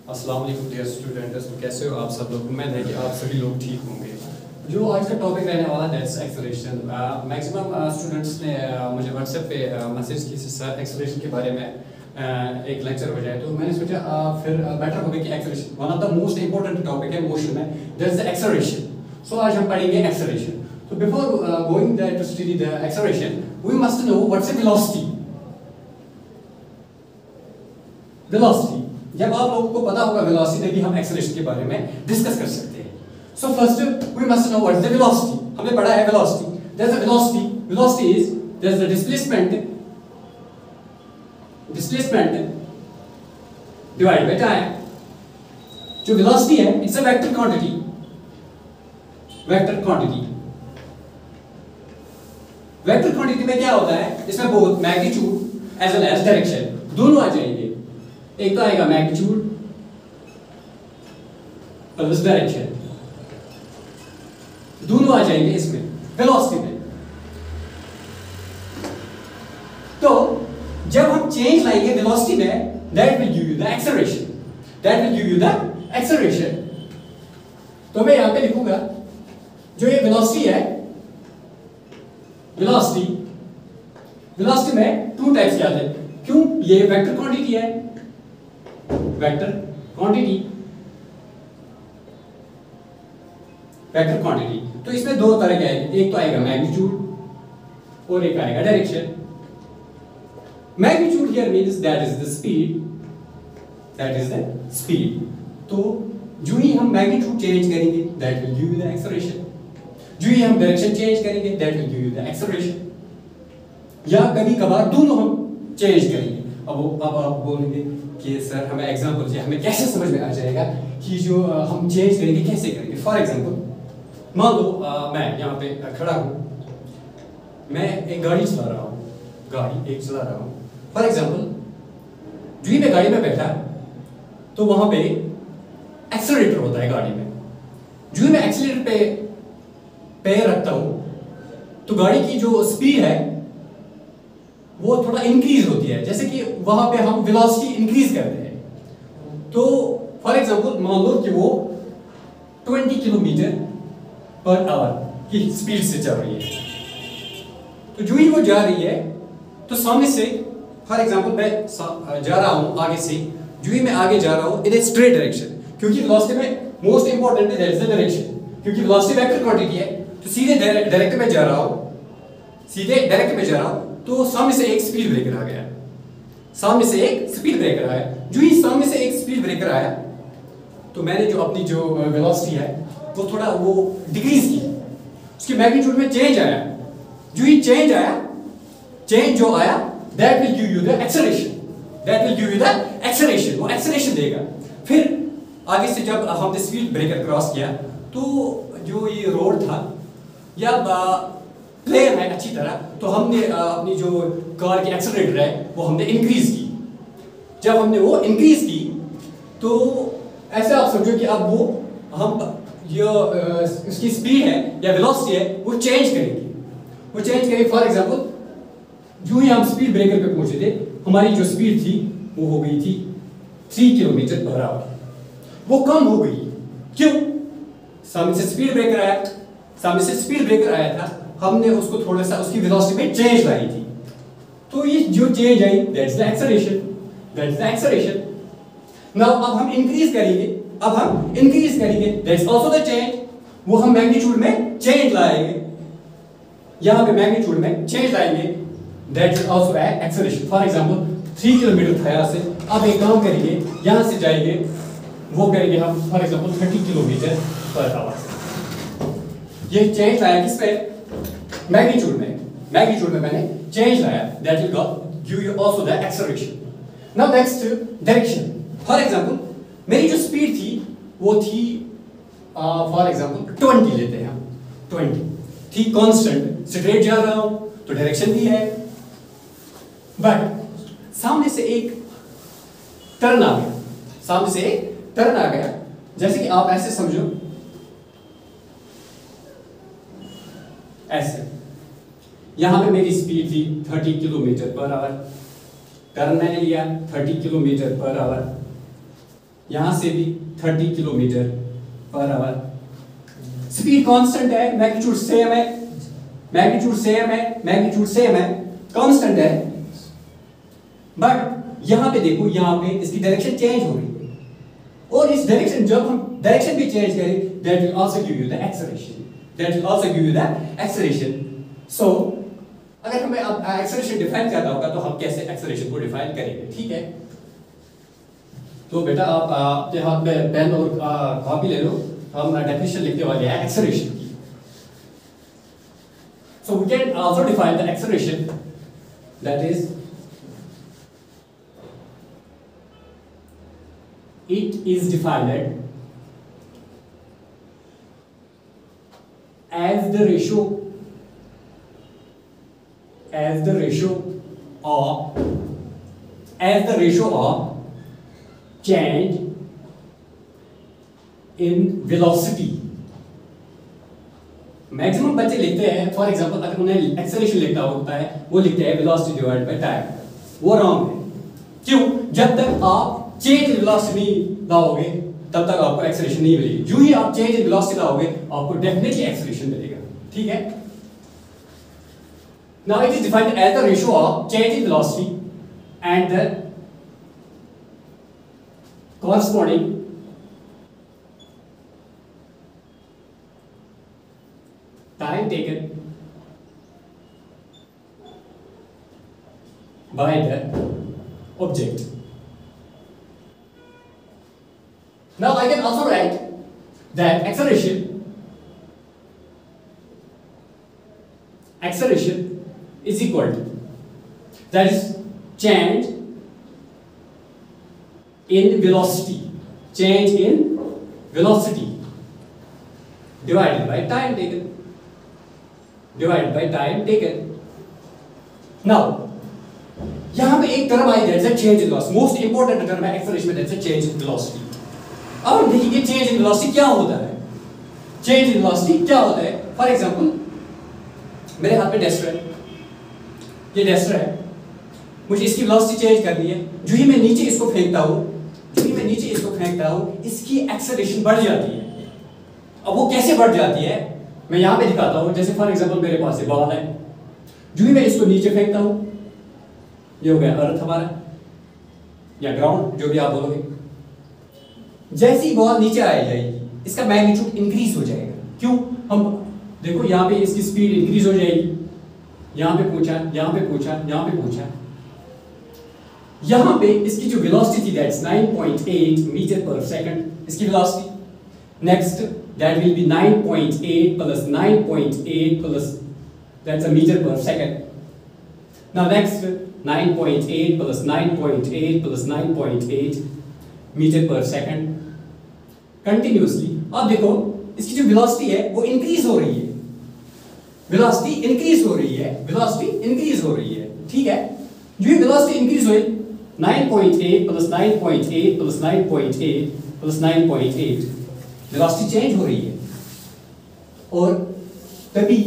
अस्सलाम वालेकुम dear students. तो कैसे हो आप सब लोग? उम्मीद है कि आप सभी लोग ठीक होंगे। जो आज का टॉपिक रहने वाला है दैट्स एक्सेलरेशन। मैक्सिमम स्टूडेंट्स ने मुझे व्हाट्सएप पे मैसेज की सर एक्सेलरेशन के बारे में एक लेक्चर हो जाए, तो मैंने सोचा फिर बेटर होगा कि acceleration one of the most important topic है मोशन में, दैट्स द एक्सेलरेशन। सो आज हम पढ़ेंगे एक्सेलरेशन। तो before going that to study the acceleration we must know what's the velocity. Velocity, जब आप लोगों को पता होगा वेलोसिटी, तभी हम एक्सेलरेशन के बारे में डिस्कस कर सकते हैं। So first we must know what is the velocity. हमने पढ़ा है velocity, that is velocity. Velocity is that is the displacement divide by time. जो वेलोसिटी है it's a vector quantity. Vector quantity में क्या होता है, इसमें both magnitude as well as direction दोनों आ जाएंगे। एक तो आएगा मैग्नीट्यूड और उस डायरेक्शन, दोनों आ जाएंगे इसमें वेलोसिटी में। तो जब हम चेंज लाएंगे वेलोसिटी में, that will give you the acceleration. तो मैं यहां पे लिखूंगा जो ये वेलोसिटी है, वेलोसिटी में टू टाइप्स के आते हैं। क्यों? ये वेक्टर क्वांटिटी है, वेक्टर क्वांटिटी। तो इसमें दो तरह के आएंगे, एक तो आएगा मैग्नीट्यूड और एक आएगा direction. Magnitude here means that is the speed. तो जो ही हम मैग्नीट्यूड चेंज करेंगे that will give you the acceleration. जो ही हम डायरेक्शन चेंज करेंगे that will give you the acceleration. या कभी कभार दोनों हम चेंज करेंगे। अब आप बोलेंगे कि सर हमें एग्जांपल चाहिए, हमें कैसे समझ में आ जाएगा कि जो हम चेंज करेंगे कैसे करेंगे। फॉर एग्जांपल मान लो मैं यहाँ पे खड़ा हूँ, मैं एक गाड़ी चला रहा हूँ। फॉर एग्जांपल जो ही मैं गाड़ी में बैठा तो वहां पे एक्सेलरेटर होता है गाड़ी में। जो ही मैं एक्सेलरेटर पे पैर रखता हूँ तो गाड़ी की जो स्पीड है वो थोड़ा इंक्रीज होती है, जैसे कि वहां पे हम वेलोसिटी इंक्रीज करते हैं। तो फॉर एग्जांपल मान लो कि वो 20 किलोमीटर पर आवर की स्पीड से चल रही है। तो जो ही वो जा रही है तो सामने से, फॉर एग्जांपल मैं जा रहा हूं आगे से, जो ही मैं आगे जा रहा हूं इन ए स्ट्रेट डायरेक्शन, क्योंकि वेलोसिटी में मोस्ट इंपॉर्टेंट है दैट इज द डायरेक्शन। क्योंकि वेलोसिटी वेक्टर क्वांटिटी है, तो सीधे डायरेक्ट में जा रहा हूं, तो सामने से एक स्पीड ब्रेकर आ गया। जो ही सामने से एक स्पीड ब्रेकर आया तो मैंने जो अपनी जो वेलोसिटी है वो थोड़ा वो डिक्रीज की, उसकी मैग्नीट्यूड में चेंज आया। जो ही चेंज आया that will give you the acceleration. वो एक्सेलरेशन देगा। फिर आगे से जब हमने स्पीड ब्रेकर क्रॉस किया तो जो ये रोड था या प्लेन है अच्छी तरह, तो हमने अपनी जो कार की एक्सेलरेटर है वो हमने इंक्रीज की। जब हमने वो इंक्रीज की तो ऐसे आप समझो कि अब वो हम जो उसकी स्पीड है या वेलोसिटी है वो चेंज करेंगे। फॉर एग्जांपल जो ही हम स्पीड ब्रेकर पे पहुंचे थे, हमारी जो स्पीड थी वो हो गई थी 3 किलोमीटर पर आवर। वो कम हो गई। क्यों? सामने से स्पीड ब्रेकर आया था, हमने उसको थोड़ा सा उसकी वेलोसिटी में चेंज लाई थी। तो ये जो change I that's the acceleration. Now अब हम इंक्रीज करेंगे दैट्स आल्सो द चेंज। वो हम मैग्नीट्यूड में चेंज लाएंगे, यहां पे मैग्नीट्यूड में चेंज लाएंगे, that is also acceleration. For example 3 kilometre था यहां से, अब एक काम करेंगे, यहां से जाएंगे, वो करेंगे हम for example 30 kilometre per hour. ये चेंज लाया किस पे? मैग्नीट्यूड में मैंने चेंज लाया, that will give you also the acceleration. Now next direction. For example मेरी जो स्पीड थी वो थी फॉर एग्जांपल 20 लेते हैं हम, 20 थी कांस्टेंट, स्ट्रेट जा रहा हूं तो डायरेक्शन भी है। बट सामने से एक टर्न आ गया, जैसे कि आप ऐसे समझो, ऐसे यहां पे मेरी स्पीड थी 30 किलोमीटर पर आवर, टर्न मैंने लिया 30 किलोमीटर पर आवर। यहां से भी 30 kilometre per hour. Speed constant है, मैग्नीट्यूड सेम है, मैग्नीट्यूड सेम है, मैग्नीट्यूड सेम है, कांस्टेंट है। बट यहां पे देखो, यहां पे इसकी डायरेक्शन चेंज हो रही है, और इस डायरेक्शन, जब हम डायरेक्शन भी चेंज करें, that will also give you the acceleration, that will also give you the acceleration. So अगर हमें अब एक्सेलरेशन डिफाइन करना होगा तो हम कैसे एक्सेलरेशन को डिफाइन करेंगे, ठीक है। तो बेटा आप अपने हाथ में पेन और कॉपी ले लो, हम डेफिनेशन लिखने वाले हैं एक्सेलरेशन की। So we can also define the acceleration, that is it is defined as the ratio of change in velocity। Maximum बच्चे लिखते हैं, फॉर एग्जांपल अगर उन्हें एक्सेलरेशन लिखना होता है वो लिखते हैं वेलोसिटी डिवाइड बाय टाइम, वो रॉन्ग है। क्यों? जब तक आप चेंज इन वेलोसिटी लाओगे तब तक आपको एक्सेलरेशन नहीं मिलेगी। जो ही आप चेंज इन वेलोसिटी लाओगे आपको डेफिनेटली एक्सेलरेशन मिलेगा, ठीक है। Now it is defined as the ratio of change in velocity and the corresponding time taken by the object। Now I can also write that acceleration is equal to, that is change in velocity, change in velocity divided by time taken, divided by time taken। Now यहां पे एक term I that's a change in velocity, most important term है acceleration में, that's a change in velocity. अब हम देखिए change in velocity क्या होता है। चेंज इन वेलोसिटी क्या होता है? फॉर एग्जांपल मेरे हाथ में डस्टर है, ये डस्टर है, मुझे इसकी वेलोसिटी चेंज करनी है। जो ही मैं नीचे इसको फेंकता हूं, इसकी एक्सेलरेशन बढ़ जाती है। अब वो कैसे बढ़ जाती है मैं यहां पे दिखाता हूं। जैसे फॉर एग्जांपल मेरे पास एक बॉल है, जो ही मैं इसको नीचे फेंकता हूं, ये हो गया अर्थ हमारा या ग्राउंड, जो भी आप बोलोगे। जैसे ही बॉल नीचे आ जाएगी इसका मैग्नीट्यूड इंक्रीज हो जाएगा। क्यों? हम देखो यहां पे इसकी स्पीड इंक्रीज हो जाएगी, यहां पे पूछा, यहां पे पूछा, यहां पे पूछा। यहां पे इसकी जो वेलोसिटी थी दैट्स 9.8 मीटर पर सेकंड, इसकी velocity. Next that will be 9.8 plus 9.8 plus that's a metre per second. Now next 9.8 plus 9.8 plus 9.8 metre per second continuously. अब देखो इसकी जो वेलोसिटी है वो इंक्रीज हो रही है, वेलोसिटी इंक्रीज हो रही है, वेलोसिटी इंक्रीज हो रही है, ठीक है। जो ही वेलोसिटी इंक्रीज हुई 9.8 plus 9.8 plus 9.8 plus 9.8 velocity change हो रही है। और तभी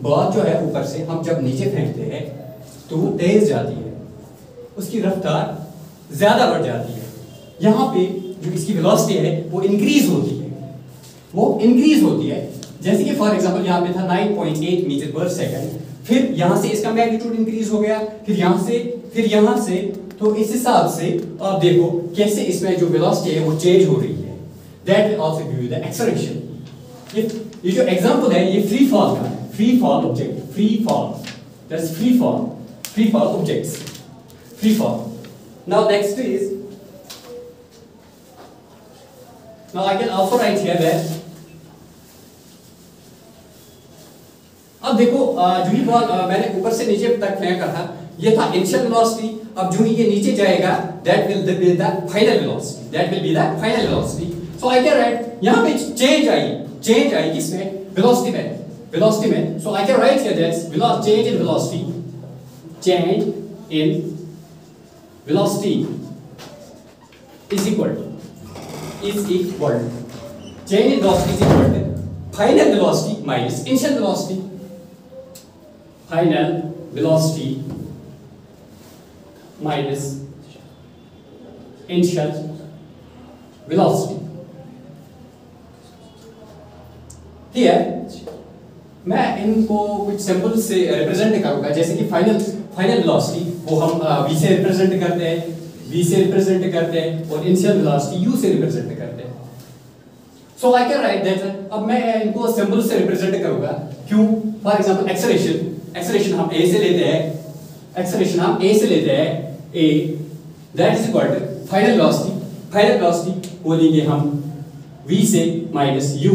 बॉल जो है ऊपर से हम जब नीचे फेंकते हैं तो वो तेज जाती है, उसकी रफ्तार ज्यादा बढ़ जाती है। यहाँ पे जो इसकी वेलोसिटी है वो इंक्रीज होती है, वो इंक्रीज होती है। जैसे कि फॉर एग्जांपल यहाँ पे था 9.8 मीटर पर सेकंड, फिर यहाँ से इसका मैग्नीट्यूड इंक्रीज हो गया, फिर यहाँ से, तो इस हिसाब से आप देखो कैसे इसमें जो वेलोसिटी है वो चेंज हो रही है। That will also give you the acceleration. ये जो एग्जांपल है ये फ्री फॉल का है, free fall object, free fall, that's free fall objects, free fall. Now next is, now I can also write here that, अब देखो जो ही ball मैंने ऊपर से नीचे तक फेंका था ये था इनिशियल वेलोसिटी। अब जो ही ये नीचे जाएगा that will be the final velocity, that will be the final velocity। so I can write यहाँ पे चेंज आई किसमें? वेलोसिटी में। so I can write here that change in velocity is equal to change in velocity is equal to final velocity minus initial velocity, final velocity minus initial velocity. Here मैं इनको कुछ symbol से represent करूंगा, जैसे कि final velocity वो हम v से रिप्रेजेंट करते हैं, और इनिशियल वेलोसिटी u से रिप्रेजेंट करते हैं. So I can write that. अब मैं इनको सिंबल से रिप्रेजेंट करूंगा. क्यों? फॉर एग्जांपल एक्सेलरेशन हम a से लेते हैं, a that is equal to final velocity वो लेंगे हम v से minus u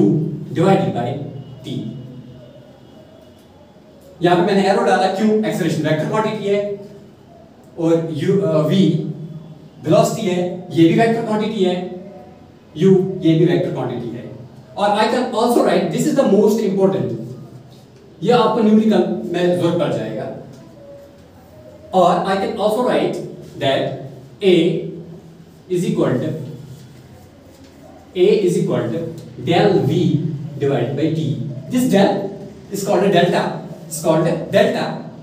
divided by t. यहां पे मैंने एरो डाला. क्यों? एक्सेलरेशन वेक्टर क्वांटिटी है और v वेलोसिटी है, ये भी वेक्टर क्वांटिटी है, u ये भी वेक्टर क्वांटिटी है. और I can also right, this is the most important, ये आपको न्यूमेरिकल में जरूरत पड़ जाएगा. और I can also write that a is equal to del v divided by t. This del is called a delta.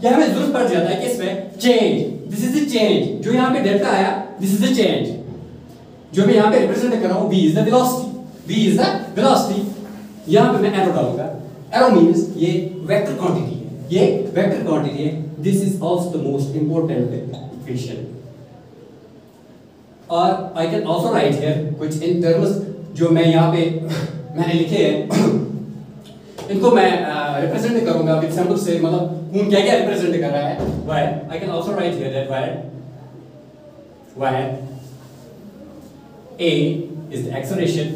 क्या हमें जरूरत पड़ जाता है कि इसमें change, this is the change. जो यहाँ पे डेल्टा आया, दिस इज द चेंज. जो मैं यहाँ पे रिप्रेजेंट कर रहा हूँ, v is the velocity. यहाँ पे मैं एरो डालूंगा. एरो मींस ये वेक्टर क्वांटिटी है. This is also the most important equation. और I can also write here कुछ इन टर्म्स जो मैं यहाँ पे मैंने लिखे हैं, इनको मैं रिप्रेजेंट करूंगा विद सिंबल से. मतलब कौन क्या रिप्रेजेंट कर रहा है. Wire I can also write here that wire a is the acceleration,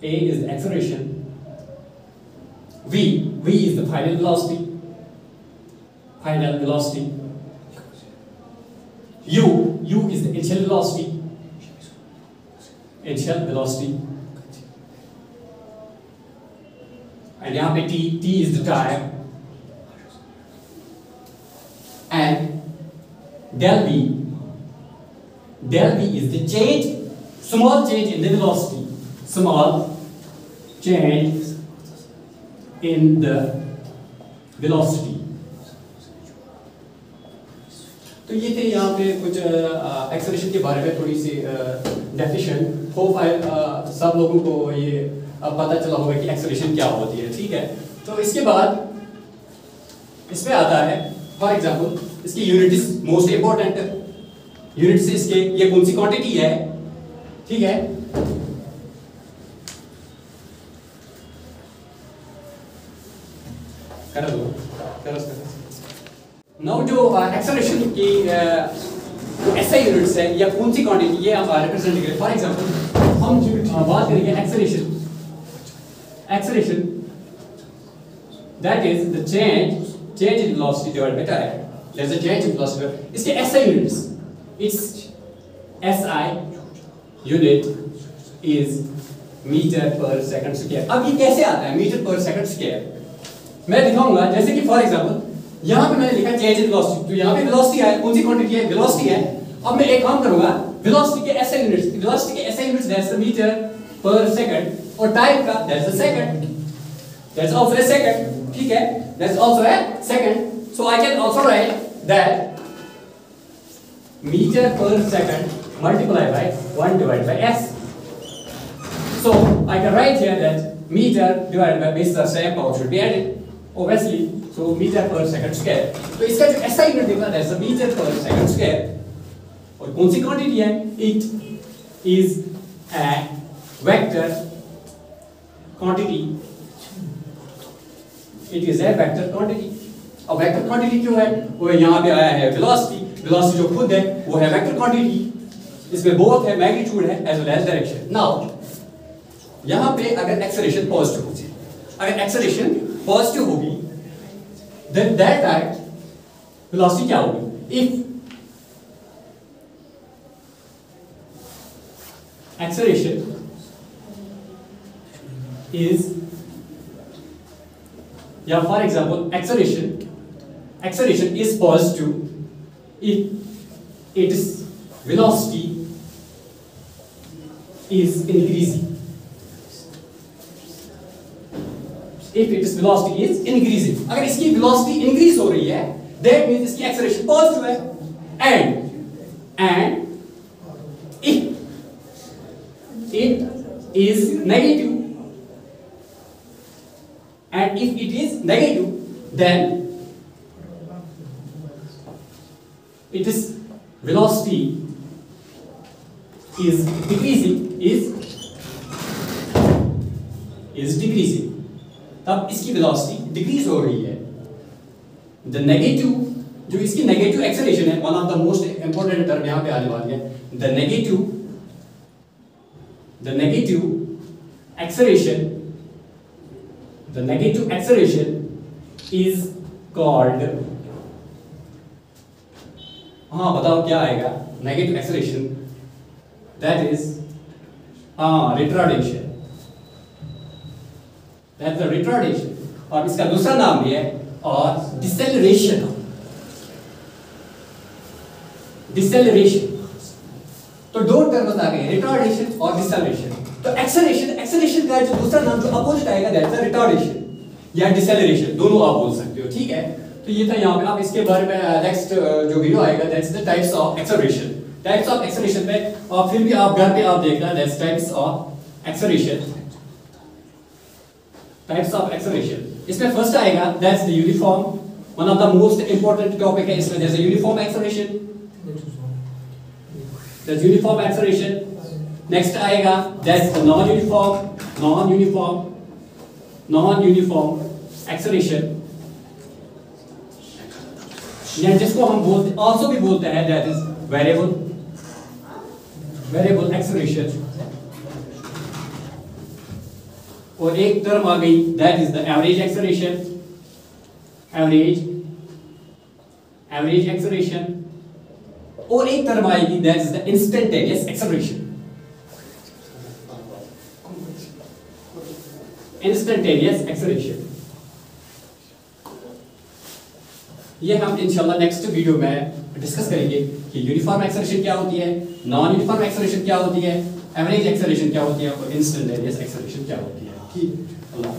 v is the final velocity, u is the initial velocity, and यहाँ पे t is the time, and del v is the change, small change in the velocity, तो ये थे यहाँ पे कुछ acceleration के बारे में थोड़ी सी डेफिनेशन. होप सब लोगों को ये अब पता चला होगा कि एक्सेलरेशन क्या होती है. ठीक है. तो इसके बाद इसमें आता है फॉर एग्जांपल इसकी unit is most important. Unit से इसके ये कौन सी क्वांटिटी है. ठीक है. कर दो. नाउ जो एक्सेलरेशन की ऐसा यूनिट्स है या कौन सी क्वांटिटी ये आप रिप्रेजेंट करें. फॉर एग्जांपल हम बात करेंगे acceleration that is the change in velocity divided by time. That is the change in velocity. इसके ऐसा units, it's SI unit is metre per second square. अब ये कैसे आता है मीटर पर सेकंड स्क्वायर? मैं दिखाऊंगा. जैसे कि फॉर एग्जांपल यहाँ पे मैंने लिखा चेंज इन वेलोसिटी, तो यहाँ पे वेलोसिटी है, कौन सी क्वांटिटी है? वेलोसिटी है. अब मैं एक काम करूंगा, वेलोसिटी के SI units that's the metre per second, और टाइम का that's the second, that's also a second. ठीक है. That's also a second. So I can also write that meter per second multiplied by 1 divided by s. So I can write here that meter divided by base the same power should be added obviously. So meter per second square. तो इसका जो SI unit दिखा है that's meter per second square. और कौन सी quantity है? It is a vector quantity. अब vector quantity क्यों है? वो यहाँ पे आया है वेलोसिटी जो खुद है वो है वेक्टर क्वांटिटी. इसमें बोथ है, मैग्नीट्यूड है as well as direction. Now यहाँ पे अगर एक्सेलरेशन पॉजिटिव होगी देन दैट टाइम वेलोसिटी क्या होगी? इफ एक्सेलरेशन इज, या for example acceleration is positive if its velocity is increasing. अगर इसकी velocity increase हो रही है that means इसकी acceleration positive है. and if it is negative, and if it is negative then its velocity is decreasing, is decreasing, तब इसकी velocity decrease हो रही है। द नेगेटिव, जो इसकी नेगेटिव एक्सेलरेशन है, one of the most important term यहां पे आने वाली है, the negative acceleration is called, हाँ बताओ क्या आएगा, negative acceleration, that is retardation, that's the retardation, और इसका दूसरा नाम भी है और डिसेलरेशन। तो दो टर्म्स आ गए, रिटार्डेशन और डिसेलरेशन। तो एक्सेलरेशन का जो दूसरा नाम जो अपोजिट आएगा दैट्स द रिटार्डेशन या डिसेलरेशन, दोनों आप बोल सकते हो, ठीक है। तो ये था यहाँ पे, आप इसके बारे में नेक्स्ट जो वीडियो आएगा that's the types of acceleration. Types of acceleration में और फिर भी आप घर पे आप देखना that's types of acceleration. Types of acceleration, इसमें फर्स्ट आएगा that's the uniform, one of the most important topic है इसमें, that's the uniform acceleration, that's uniform acceleration. Next आएगा that's the non uniform acceleration, या जिसको हम बोलते आल्सो भी बोलते हैं दैट इज वेरिएबल एक्सेलरेशन। और एक टर्म आ गई that is the average acceleration, average acceleration. और एक टर्म आएगी that is the instantaneous acceleration, instantaneous acceleration. ये हम इंशाल्लाह नेक्स्ट वीडियो में डिस्कस करेंगे कि यूनिफॉर्म एक्सेलरेशन क्या होती है, नॉन यूनिफॉर्म एक्सेलरेशन क्या होती है, एवरेज एक्सेलरेशन क्या होती है और इंस्टेंटेनियस एक्सेलरेशन क्या होती है। ठीक, अल्लाह।